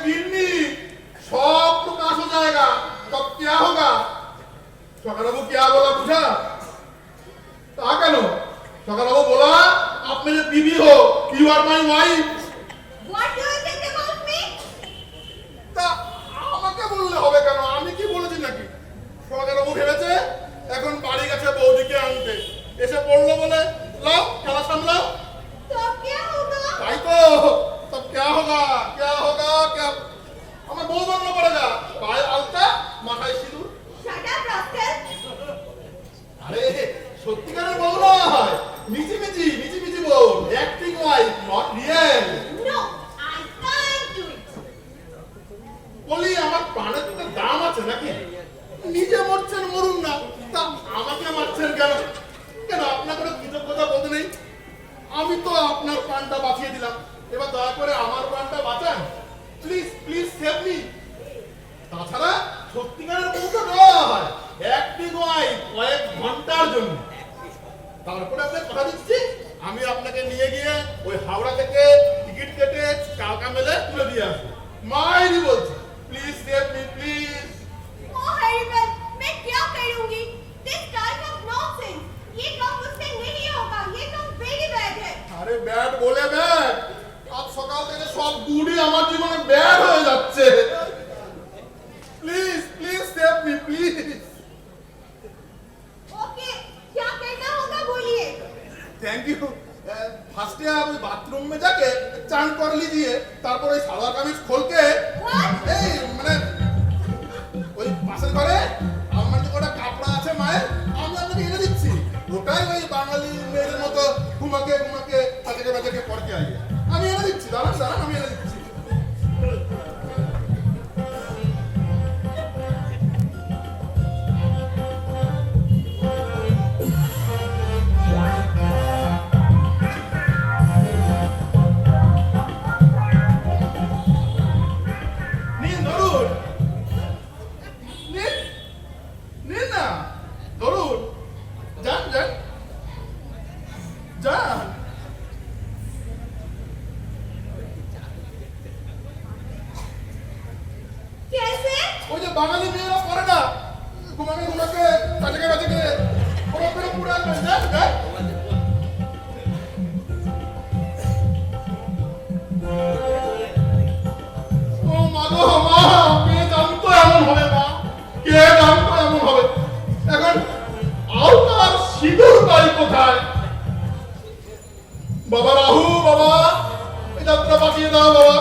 गिन्नी सब प्रकाश हो जाएगा तब क्या होगा सकाल बाबू क्या बोला पूछा ता কেন সকাল বাবু बोला आप मेरे बीवी हो you are my wife What do you think about me? তা আমাকে বললে হবে কেন আমি কি বলেছি নাকি সকাল বাবু ভেবেছে এখন বাড়ি গেছে বৌদিকে আনতে এসে পড়লো বলে লাও খেলা সামলাও तो अब क्या होगा? তাই তো তব क्या होगा क्या আমার বউ বাংলা পড়েগা পায়ে আলতা মাথায় সিঁদুর Shut up, rascal! আরে সত্যিকারের বউ নয় মিচি মিচি বউ acting wife not real No, I can't do it. বলি আমার প্রাণের তো একটা দাম আছে নাকি নিজে মরছেন মরুন না তা আমাকে মারছেন কেন কেন আপনার কোনো কৃতজ্ঞতা বোধ নেই আমি তো আপনার প্রাণটা বাঁচিয়ে দিলাম এবার দয়া করে আমার প্রাণটা বাঁচান প্লিজ সেভ মি তাছাড়া সত্যিকারের বউ তো নয় অ্যাক্টিং ওয়াইফ কয়েক ঘন্টার জন্য তারপরে আপনাকে কথা দিচ্ছি আমি আপনাকে নিয়ে গিয়ে ওই হাওড়া থেকে টিকিট কেটে কালকা মেলে তুলে দিয়ে আসবো মাইরি বলছি please save me please Oh, Haribal, मैं क्या करूंगी? This type of nonsense. ये काम मुझसे नहीं होगा. ये काम very bad है. আরে ব্যাড বলে ব্যাড আজ সকাল থেকে সব গুড়ি আমার জীবনে ব্যাড হয়ে যাচ্ছে please save me please Okay, क्या करना होगा बोलिए. थैंक यू ফার্স্টে आप बाथरूम में जाके चांद कर लीजिए তারপর ওই সালোয়ার কামিজ खोल के What? এই মানে ওই পাশের ঘরে আমার যে কটা কাপড় আছে মায়ের আমি আপনাকে এনে দিচ্ছি ওটাই ওই বাঙালি মেয়েদের মতো ঘুমাকে বাজাকে পড়তে আইয়ে আমি এনে দিচ্ছি দাঁড়ান আমি এনে দিচ্ছি कैसे? ওই যে বাঙালি মেয়েরা করে না ঘুমাকে বাজাকে পুরো পুরো যান ও মা গো মা কে জানতো এমন হবে মা কে জানতো এমন হবে এখন আলতার সিঁদুর বাড়ি কোথায় বাবা রাহু বাবা এই যাত্রা বাঁচিয়ে দাও বাবা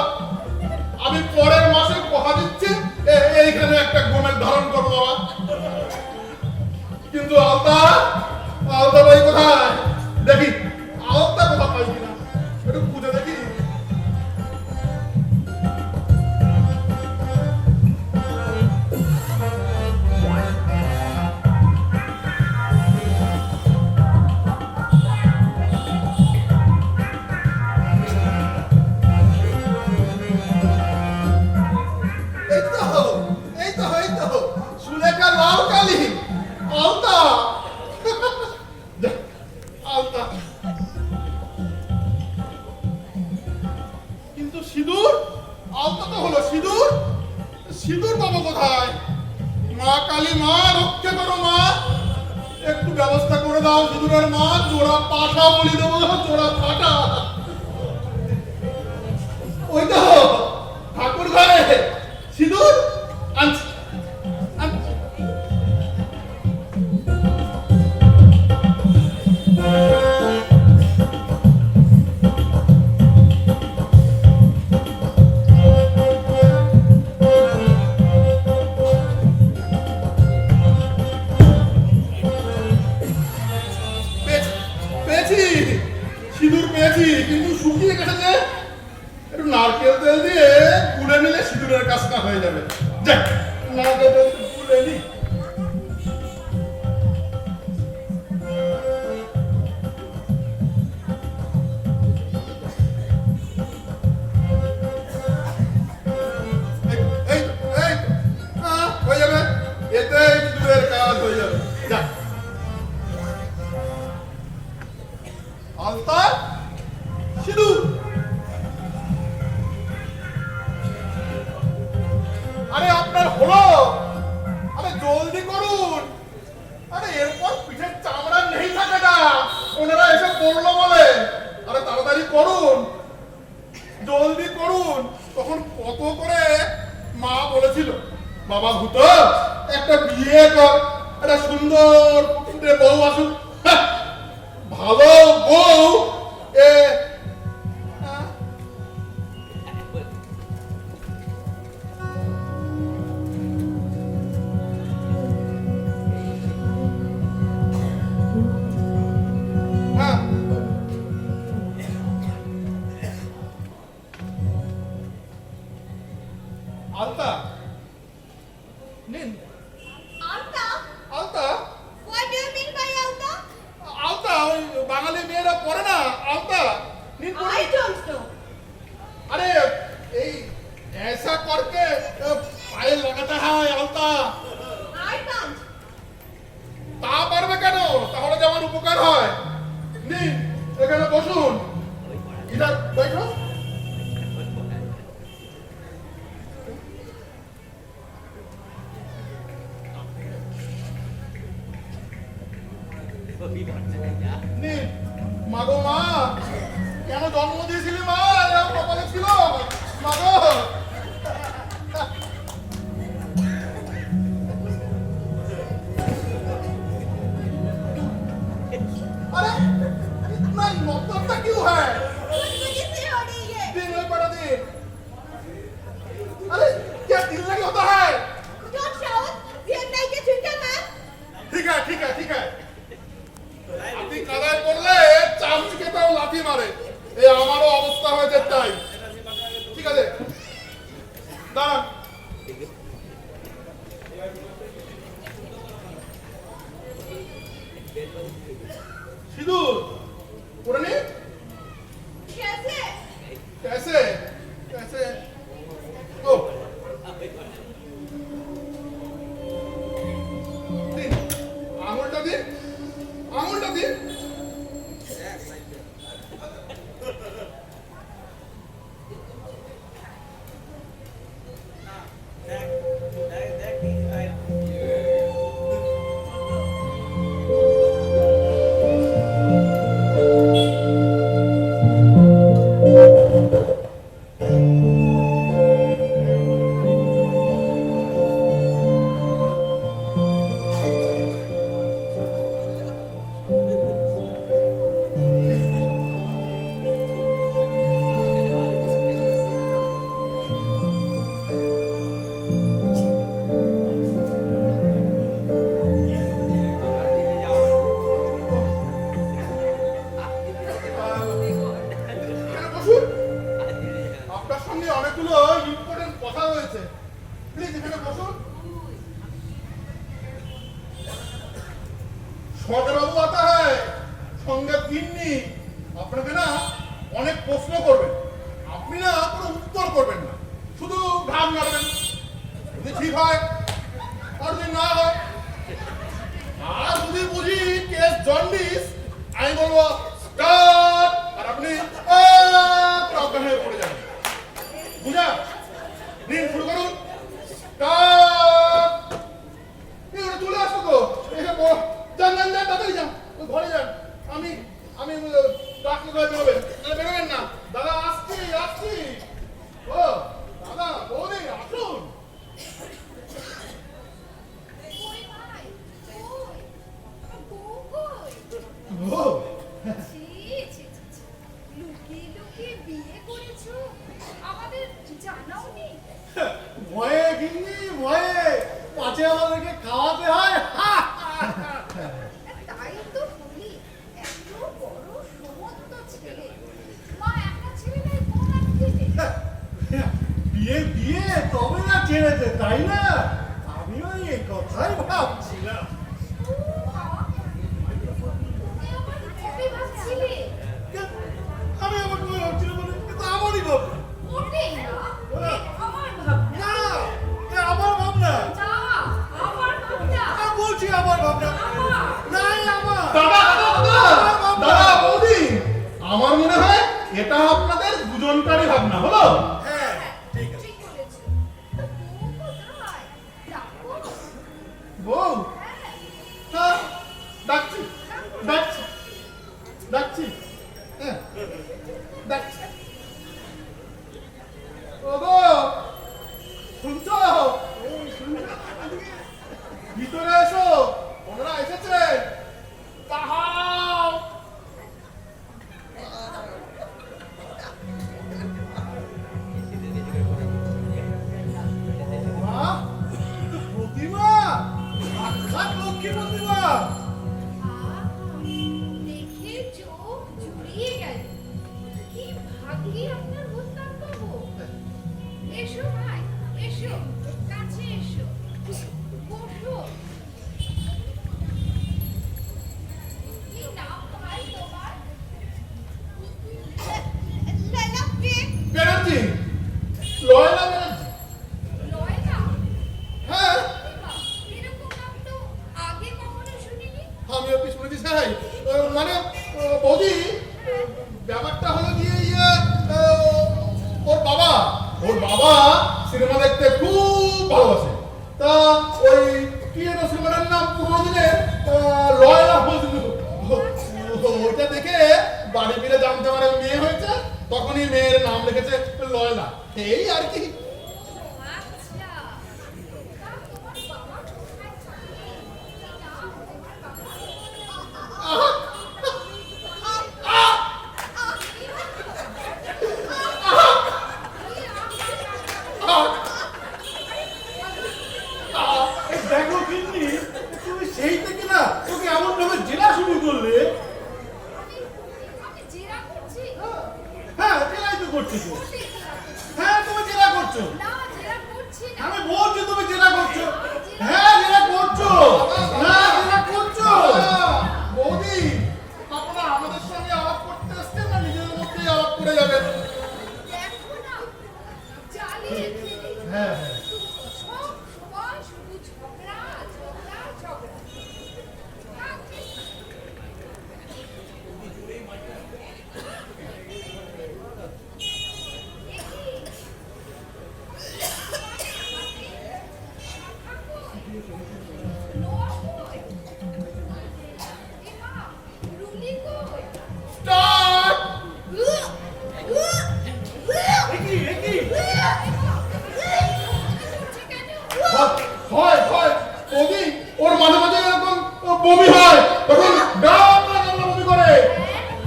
আমি পরের মাসে কথা দিচ্ছি এইখানে একটা গোমের ধারণ করবো বাবা কিন্তু আলতা বাড়ি কোথায় দেখি আলতা কোথা পাই কিনা একটু খুঁজে দেখি সুলেখা লাল কালি আলতা কিন্তু সিঁদুর আলতা তো হলো সিঁদুর পাবো কোথায় মা কালী মা রক্ষা করো মা একটু ব্যবস্থা করে দাও সিঁদুরের মা জোড়া পাঠা বলি দেবো জোড়া পাঠা ওই তো ঠাকুর ঘরে সিঁদুর আনছি সিঁদুর পেয়েছি কিন্তু শুকিয়ে গেছে একটু নারকেল তেল দিয়ে গুলে নিলে সিঁদুরের কাজটা হয়ে যাবে যাক নারকেল তেল গুলে নি হয়ে যাবে এতেই সিঁদুরের কাজ হয়ে যাবে যাক আলতা সিঁদুর আরে আপনার হলো, আরে জলদি করুন। আরে এরপর পিঠের চামড়া নেই থাকে না, ওনারা এসে পড়লো বলে। আরে তাড়াতাড়ি করুন, জলদি করুন। তখন কত করে মা বলেছিল, বাবা ভূত একটা বিয়ে কর, একটা সুন্দর ফুটফুটে বউ আসুক। হ্যাঁ, ভালো বউ এ হ্যাঁ। হ্যাঁ আলতা নিন, Alta? আলতা। What do you mean by Alta? আলতা ওই বাঙালি মেয়েরা পরে না, আলতা নিন পরে। I don't know. अरे এই ऐसा करके পায়ে লাগাতে হয় আলতা। I can't. তা পারবে কেন? তাহলে যে আমার উপকার হয়। নিন এখানে বসুন, ইধার बैठो। নিন মাগো মা, কেন জন্ম দিয়েছিলি মা? এরকম কপালে ছিল মাগো। अरे इतना मतलब क्यों है? कुछ वजह से हो रही है. दिन में पड़ा दिन। अरे क्या दिल नहीं होता है? Don't shout. We are like a twinkle man. ठीक है ठीक है ठीक है। আপনি কাদায় পড়লে চামচিকেটাও লাথি মারে, এই আমারও অবস্থা হয়েছে তাই। ঠিক আছে দাঁড়ান। সিঁদুর পরে নে। कैसे? कैसे कैसे ओ दिन आंगुलটা দিন, আঙুলটা দিন। এখানে বসুন, আপনার সঙ্গে অনেকগুলো ইম্পর্টেন্ট কথা রয়েছে। প্লিজ এখানে বসুন। সদরবাবু আতা হয় সঙ্গে তিন্নি, আপনাকে না অনেক প্রশ্ন করবেন, আপনি না কোনো উত্তর করবেন না, শুধু ঘাম মারবেন। যদি ঠিক হয় আর যদি না হয়, আর যদি বুঝি কেস জন্ডিস, আমি বলবো স্টার্ট, আর আপনি অজ্ঞান হয়ে পড়ে যাবেন। বুঝা? দিন শুরু করুন। স্টার্ট। ওটা চলে আসো তো, এসে যান যান যান, তাড়াতাড়ি যান, ওই ঘরে যান। আমি আমি ডাক্তার ঘরে বেরোবেন, তাহলে বেরোবেন না। দাদা আসছি আসছি। ও দাদা বৌদি আসুন। কই ভাই? কই? বউ কই? ও ছি, ছি, ছি, ছি। লুকিয়ে লুকিয়ে বিয়ে করেছো? আমাদের জানাওনি? ভয়ে গিন্নি ভয়ে, পাছে আমাদেরকে খাওয়াতে হয়। তাই তো বলি, এত বড় সমস্ত ছেলে, মা একা ছেলে নাই কোন দিনে? বিয়ে বিয়ে তবে না ছেড়েছে, তাই না? আমিও এই কথাই ভাবছিলাম। তুমি ভাবছিলে? আমি আমার মনে হচ্ছিল বলে, কিন্তু আমারই ভাবনা। মোটেই না, আমার ভাবনা। না, এ আমার ভাবনা। যা, আমার ভাবনা। আমি বলছি আমার ভাবনা। নাই আমার। দাদা দাদা দাদা দাদা বৌদি, আমার মনে হয় এটা আপনাদের দুজনকারই ভাবনা হলো। হ্যাঁ, ঠিক আছে। ঠিক বলেছো। তো বউ কোথায়? না। দেখে চোখ জুড়িয়ে গেল। কি ভাগ্যে আপনার হোস্তান বাবু। এসো ভাই, এসো, কাছে এসো, বসো। কি নাম ভাই তোমার? লয়লা ব্যানার্জি, লয়লা ব্যানার্জি। লয়লা? হ্যাঁ, এরকম নাম তো আগে কখনো শুনিনি। আমিও কি শুনেছি স্যার। মানে বৌদি, ব্যাপারটা হলো গিয়ে ওর বাবা সিনেমা দেখতে খুব ভালোবাসে। তা ওই কি যেন সিনেমাটার নাম পুরো দিনে লয়লা হয়েছিল। ওইটা দেখে বাড়ি ফিরে জানতে পারে মেয়ে হয়েছে, তখনই মেয়ের নাম লিখেছে লয়লা। এই আর কি। আচ্ছা, তা তোমার বাবা কোথায় থাকে? কি নাম তোমার বাবার? এই দেখো কিন্তু তুমি সেই থেকে না তোকে এমন ভাবে জেলা শুরু করলে। আমি জেরা করছি? হ্যাঁ, জেলাই তো করছো তো। হ্যাঁ, তুমি জেলা করছো। না, জেরা করছি না। আমি বলছি তুমি জেলা করছো। হ্যাঁ, জেলা করছো। না, জেলা করছো। বৌদি, আপনারা আমাদের সঙ্গে আলাপ করতে আসছেন না নিজেদের মধ্যেই আলাপ করে যাবেন? দেখো না, জ্বালিয়ে খেলে হ্যাঁ, সব সময় শুধু ঝগড়া, ঝগড়া, ঝগড়া। স্টার্ট! একই একই হয় হয় বৌদি, ওর মাঝে মাঝে এরকম বমি হয়, তখন গামলা গামলা বমি করে।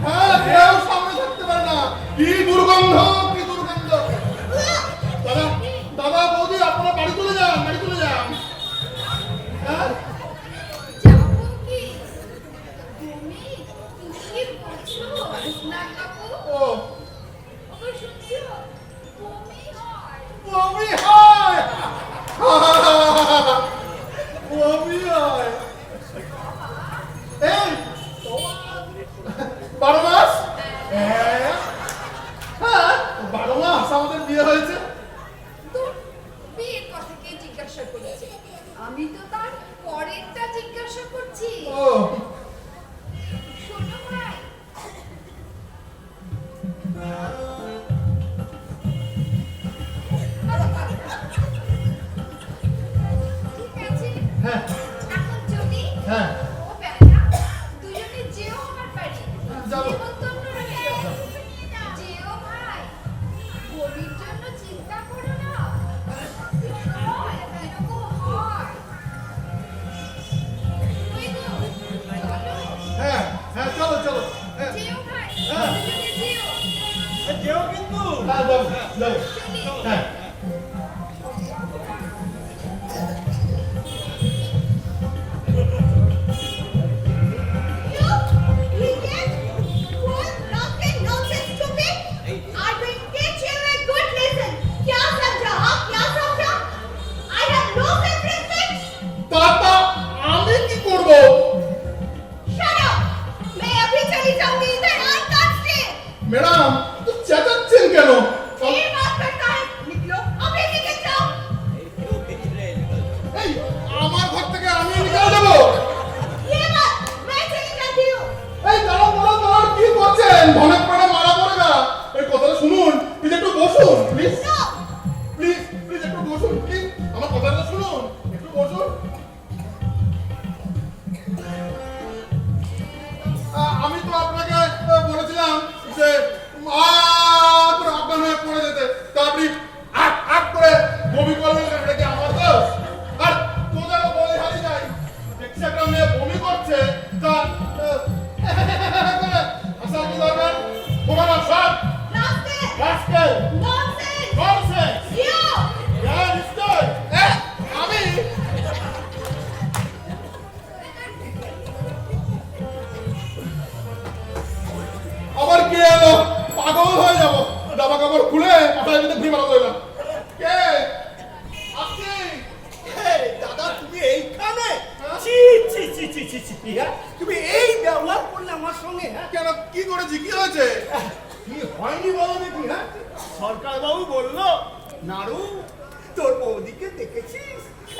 হ্যাঁ, কেউ সামনে থাকতে পারে না। কি দুর্গন্ধ, কি দুর্গন্ধ। দাদা দাদা বৌদি, আপনারা বাড়ি চলে যান, বাড়ি চলে যান। হ্যাঁ, যাবো কি? তুমি কি বলছো? না কাকু, ও ওকে শুনছো? বমি হয়। বমি হয়। বমি হয়। এই 12 মাস? হ্যাঁ, 12 মাস আমাদের বিয়ে হয়েছে। তোর বিয়ের কথা কে জিজ্ঞাসা করেছে? আমি তো তার পরেরটা জিজ্ঞাসা করছি। ও শোনো ভাই, ঠিক আছে, হ্যাঁ এখন যদি হ্যাঁ ও বেলা দুজনে যেও আমার বাড়ি, যাবো। নিমন্ত্রণ রইলো। যেও ভাই, বমির জন্য চিন্তা করো না। সবসময় এরকম হয়। ওই গো, চলো, হ্যাঁ হ্যাঁ, চলো চলো। হ্যাঁ যেও ভাই, হ্যাঁ। দুজনে যেও। যেও কিন্তু হ্যাঁ, যাবো যাবো। চলি। হ্যাঁ।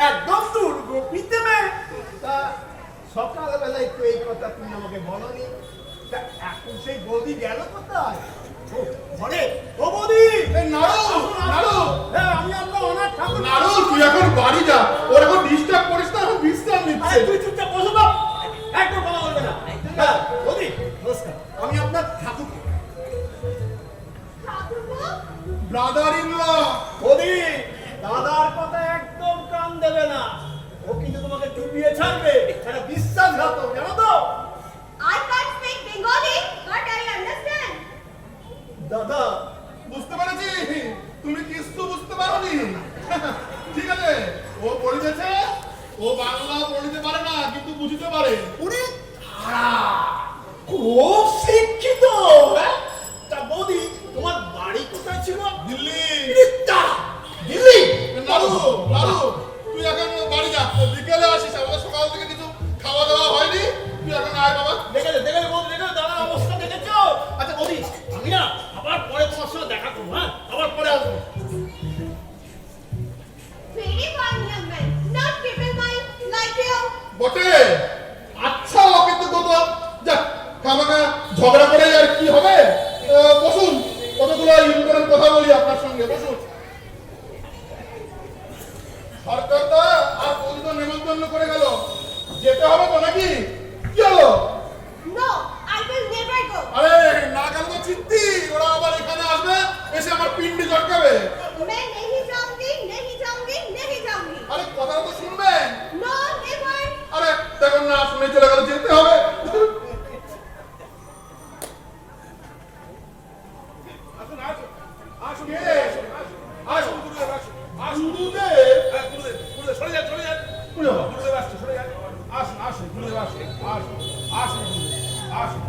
একদম দুর্গপিতে মে। তা সকালবেলা একটু এই কথা তুমি আমাকে বলনি, তা এখন সেই বৌদি গেল কোথায়? ও, ঘরে। ও বৌদি! নাড়ু, নাড়ু। হ্যাঁ, আমি আপনার অনাথ ঠাকুর। নাড়ু, তুই এখন বাড়ি যা, ওর এখন ডিস্টার্ব করিস না, এখন বিশ্রাম নিচ্ছে। আরে তুই চুপচাপ বসো তো, একদম কথা বলবে না। হ্যাঁ, বৌদি নমস্কার, আমি আপনার ঠাকুর। Brother in law. বৌদি, দাদার কথা একদম কান দেবে না, ও কিন্তু তোমাকে চুপিয়ে ছাড়বে, এটা বিশ্বাসঘাতক, জানো তো? I can't speak Bengali, but I understand. দাদা, বুঝতে পেরেছি, তুমি কিছু বুঝতে পারোনি। ঠিক আছে, ও পড়িতেছে, ও বাংলা পড়িতে পারে না কিন্তু বুঝতে পারে। উনি খুব শিক্ষিত। তা বৌদি, তোমার বাড়ি কোথায় ছিল? দিল্লি। দিল্লি? নাড়ু, নাড়ু, তুই এখন বাড়ি যা, বিকেলে আসিস, আমাদের সকাল থেকে কিছু খাওয়া দাওয়া হয়নি, তুই এখন আয় বাবা। দেখেছো বৌদি, দেখেছো দাদার অবস্থা দেখেছো? আচ্ছা বৌদি, আমি না আবার পরে তোমার সঙ্গে দেখা করবো, হ্যাঁ, আবার পরে আসবো। Very fine young man, not keeping mind like you. বটে, আচ্ছা অকিন্ত কত, যা খামাখা ঝগড়া করে আর কি হবে। বসুন, কতগুলো ইম্পর্টেন্ট কথা বলি আপনার সঙ্গে, বসুন। সরকার তো আর বৌদি তো নেমন্তন্ন করে গেল, যেতে হবে তো নাকি? কি হলো? No, I will never go. আরে না গেল তো চিত্তি, ওরা আবার এখানে আসবে, এসে আমার পিন্ডি চটকাবে। मैं नहीं जाऊंगी, नहीं जाऊंगी, नहीं जाऊंगी. আরে কথাটা তো শুনবেন। No, never. আরে দেখুন না, শুনে চলে গেল, যেতে হবে। আসুন আসুন আসুন কে? আসুন গুরুদেব আসুন আসুন গুরুদেব? গুরুদেব গুরুদেব সরে যান গুরুদেব। গুরুদেব আসছে সরে যান আসুন আসুন গুরুদেব আসুন আসুন আসুন গুরুদেব আসুন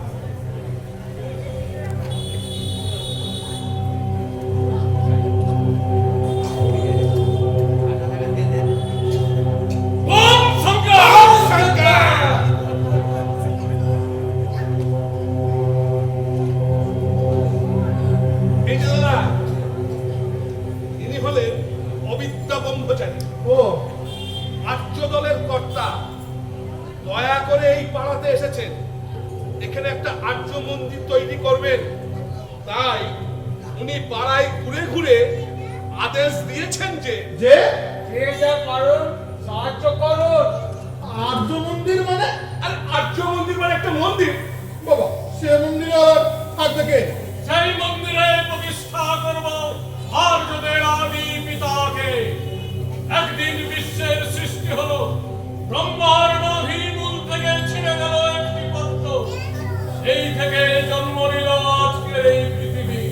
এই যে দাদা, ইনি হলেন অবিদ্যা ব্রহ্মচারী, ও আর্য দলের কর্তা। দয়া করে এই পাড়াতে এসেছেন, এখানে একটা আর্য মন্দির তৈরি করবেন, তাই উনি পাড়ায় ঘুরে ঘুরে আদেশ দিয়েছেন যে যে যে যা পারুন সাহায্য করুন। আর্য মন্দির মানে? আর আর্য মন্দির মানে একটা মন্দির। বাবা, সে মন্দিরে আর থাকবে কে? সেই মন্দিরে প্রতিষ্ঠা করব আর্যদের আদি পিতাকে। একদিন বিশ্বের সৃষ্টি হলো, ব্রহ্মার নাভি মূল থেকে ছিঁড়ে গেল একটি পদ্ম, সেই থেকে জন্ম নিল আজকের এই পৃথিবী।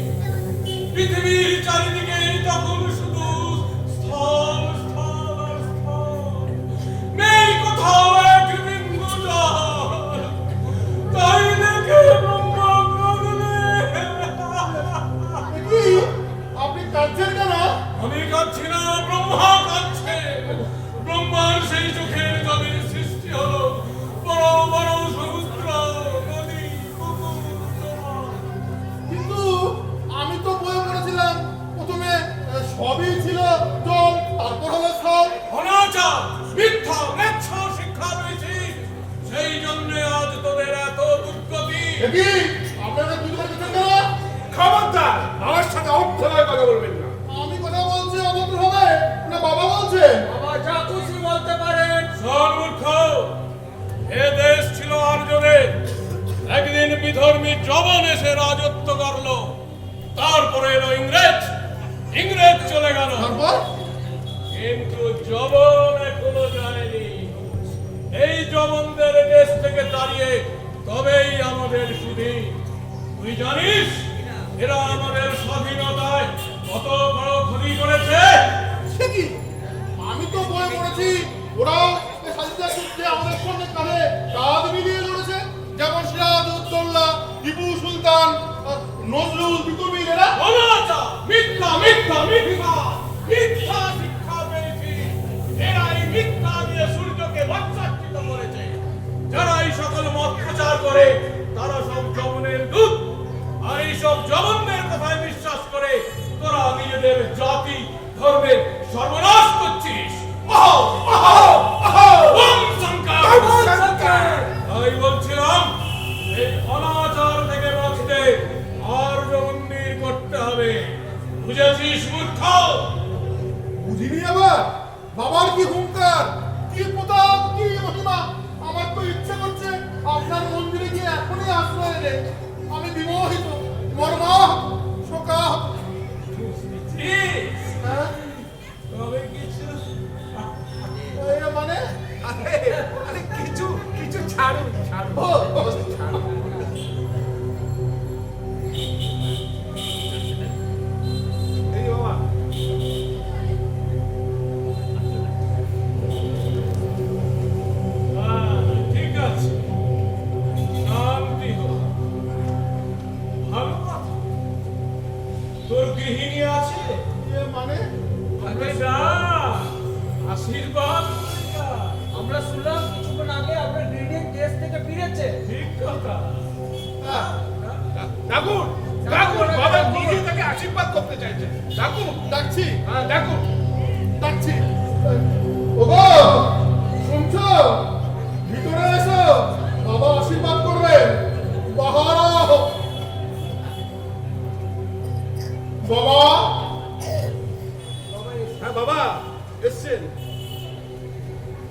পৃথিবীর চারিদিকে তখন শুধু স্থল স্থল আর স্থল, নেই কোথাও এক বিন্দু জল। তাই দেখে ব্রহ্মা কাঁদলেন। কি? আপনি কাঁদছেন কেন? আমি কাঁদছি না, ব্রহ্মা কাঁদছে। ব্রহ্মার সেই চোখের জলের সৃষ্টি হলো বড় বড় সমুদ্র, নদী, পুকুর, জল। কিন্তু আমি তো বইয়ে পড়েছিলাম প্রথমে সবই ছিল জল, তারপর হলো স্থল। অনাচার, মিথ্যা, ম্লেচ্ছা শিক্ষা পেয়েছি, সেই জন্য আজ তোদের এত দুর্গতি। কি? আপনারা বুঝতে পারছেন কেন? খবরদার, আমার সাথে অভ্যয় কথা বলবেন না। আমি কথা বলছি, অভদ্র হবে না বাবা বলছে? বাবা যা খুশি বলতে পারেন। শোন মূর্খ, এ দেশ ছিল আর্যদের। একদিন বিধর্মী জবন এসে রাজত্ব করলো, তারপরে এলো ইংরেজ। ইংরেজ চলে গেল, তারপর কিন্তু জবন এখনো যায়নি। এই জবনদের দেশ থেকে তাড়িয়ে তবেই আমাদের শুধু। তুই জানিস এরা আমাদের স্বাধীনতায় কত বড় ক্ষতি করেছে? সে কি? আমি তো বইয়ে পড়েছি ওরাও এই স্বাধীনতা যুদ্ধে আমাদের সঙ্গে কাঁধে কাঁধ মিলিয়ে লড়েছে, যেমন সিরাজউদ্দৌলা, টিপু সুলতান, নজরুল, বিতুমিন, এরা। অনাচার, মিথ্যা, মিথ্যা, মিথ্যা, মিথ্যা শিক্ষা পেয়েছি। এরাই মিথ্যা দিয়ে সূর্যকে বাচ্চাচ্যুত করেছে। যারা এই সকল মত প্রচার করে তারা সব জবনের দূত। আর এই সব জবনদের কথায় বিশ্বাস করে তোরা নিজেদের জাতি ধর্মের সর্বনাশ করছিস। বাবার কি হুঙ্কার, কি প্রতাপ, কি মহিমা! আমার তো ইচ্ছে করছে আপনার মন্দিরে গিয়ে এখনই আশ্রয় নেই। আমি বিমোহিত, মর্মাহত, শোকাহত। হ্যাঁ? তবে কিছু এই মানে আরে আরে কিছু কিছু ছাড়ুন ছাড়ুন ও, ও, এই বাবা ঠিক আছে, শান্তি হোক। ভালো কথা, তোর গৃহিণী আছে? এ মানে আগে যা, আশীর্বাদ করে যা। আমরা শুনলাম কিছুক্ষণ আগে আপনার গ্রিডিং দেশ থেকে ফিরেছে। ঠিক কথা। হ্যাঁ, ডাকুন ডাকুন, বাবা নিজে তাকে আশীর্বাদ করতে চাইছে। ডাকুন, ডাকছি হ্যাঁ ডাকুন। ডাকছি। ওগো, শুনছো? ভিতরে এসো, বাবা আশীর্বাদ করবেন। বাহারা বাবা। হ্যাঁ বাবা এসছেন।